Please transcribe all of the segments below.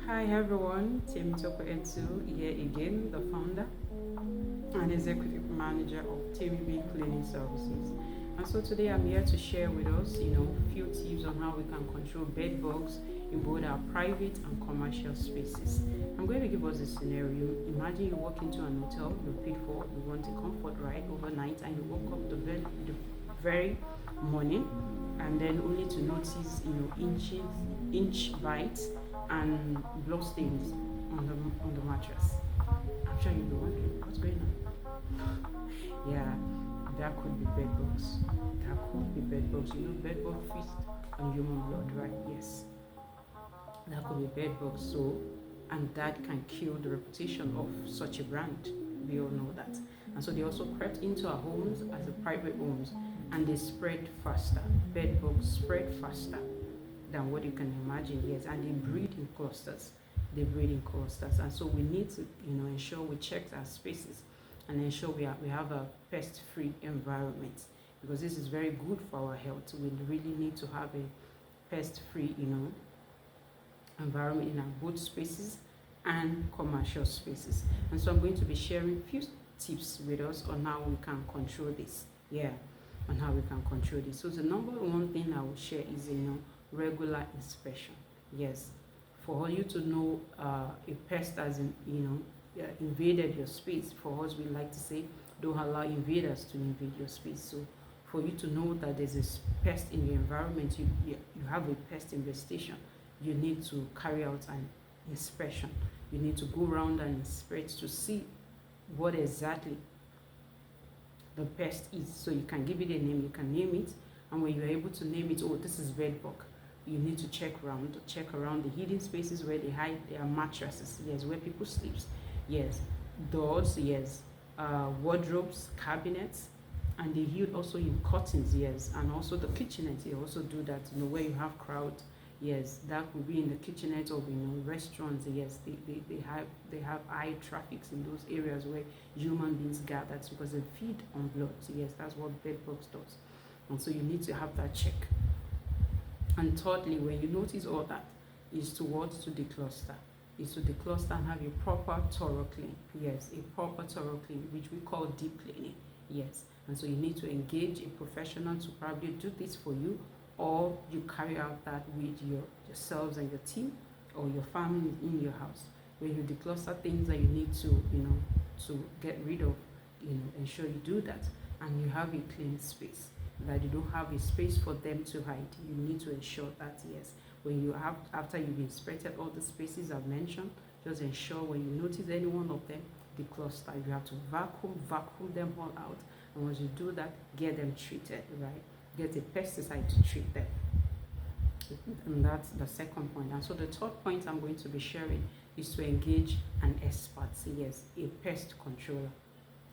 Hi everyone, Temmybecleaningservices here again, the founder and executive manager of Temmybecleaningservices. And so today I'm here to share with us, few tips on how we can control bed bugs in both our private and commercial spaces. I'm going to give us a scenario. Imagine you walk into an hotel you paid for, you want a comfort ride overnight, and you woke up the very morning, and then only to notice, inch bites and blood stains on the mattress. I'm sure you'll be wondering what's going on. Yeah, that could be bed bugs. That could be bed bugs. Bed bug feast on human blood, right? Yes, that could be bed bugs. So, and that can kill the reputation of such a brand. We all know that. And so they also crept into our homes as a private homes, and they spread faster. Bed bugs spread faster than what you can imagine. Yes, and they breed in clusters. And so we need to, ensure we check our spaces and ensure we have a pest-free environment, because this is very good for our health. We really need to have a pest-free, environment in our both spaces and commercial spaces. And so I'm going to be sharing a few tips with us on how we can control this. Yeah, on how we can control this. So the number one thing I will share is, regular inspection. Yes, for you to know a pest has invaded your space. For us, we like to say, don't allow invaders to invade your space. So for you to know that there's a pest in your environment, you have a pest infestation, you need to carry out an inspection. You need to go around and inspect to see what exactly the pest is. So you can give it a name, you can name it, and when you're able to name it, oh, this is bed bug, you need to check around the hidden spaces where they hide their mattresses. Yes, where people sleep. Yes, doors. Yes, wardrobes, cabinets, and they hid also in curtains. Yes, and also the kitchenette. They also do that. Where you have crowd. Yes, that could be in the kitchenette of restaurants. Yes, they have high traffics in those areas where human beings gather, because they feed on blood. So yes, that's what bed bugs does, and so you need to have that check. And thirdly, when you notice all that, is to decluster. Is to decluster and have a proper thorough clean. Yes, a proper thorough clean, which we call deep cleaning. Yes, and so you need to engage a professional to probably do this for you, or you carry out that with yourselves and your team or your family in your house. When you decluster things that you need to get rid of, ensure you do that, and you have a clean space, that you don't have a space for them to hide. You need to ensure that, yes, when you have, after you've inspected all the spaces I've mentioned, just ensure when you notice any one of them, decluster. You have to vacuum them all out, and once you do that, get them treated, right? Get a pesticide to treat them. And that's the second point. And so the third point I'm going to be sharing is to engage an expert. Yes, a pest controller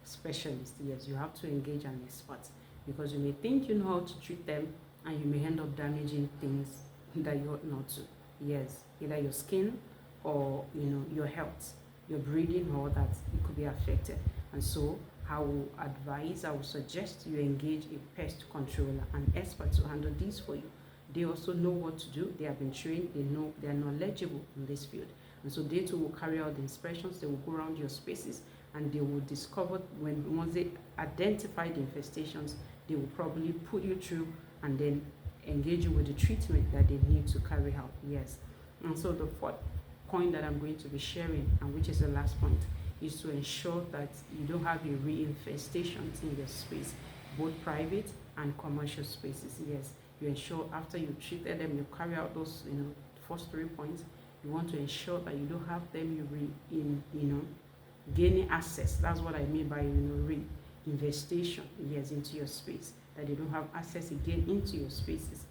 specialist. Yes, you have to engage an expert, because you may think you know how to treat them, and you may end up damaging things that you ought not to. Yes, either your skin or your health, your breathing, or that it could be affected. And so I will suggest you engage a pest controller, an expert, to handle this for you. They also know what to do. They have been trained. They are knowledgeable in this field, and so they too will carry out the inspections. They will go around your spaces, and they will discover, once they identify the infestations, they will probably put you through and then engage you with the treatment that they need to carry out. Yes, and so the fourth point that I'm going to be sharing, and which is the last point, is to ensure that you don't have a reinfestation in your space, both private and commercial spaces. Yes, you ensure after you treated them, you carry out those first 3 points. You want to ensure that you don't have them gaining access. That's what I mean by reinvestation. Yes, into your space, that they don't have access again into your spaces.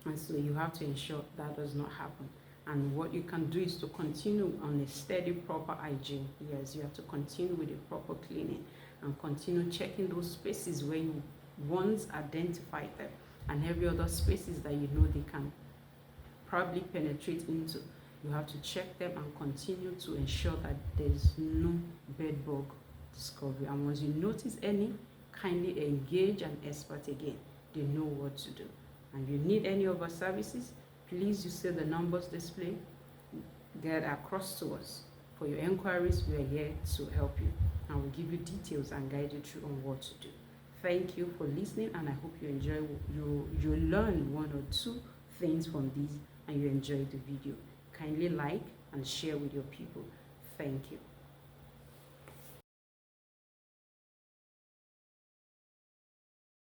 And so you have to ensure that does not happen. And what you can do is to continue on a steady, proper hygiene. Yes, you have to continue with a proper cleaning and continue checking those spaces where you once identified them, and every other spaces that they can probably penetrate into. You have to check them and continue to ensure that there's no bed bug discovery. And once you notice any, kindly engage an expert again. They know what to do. And if you need any of our services, please, you see the numbers displayed. get across to us. For your inquiries, we are here to help you and we'll give you details and guide you through on what to do. Thank you for listening, and I hope you enjoy, you learn one or two things from these and you enjoy the video. Kindly like and share with your people. Thank you.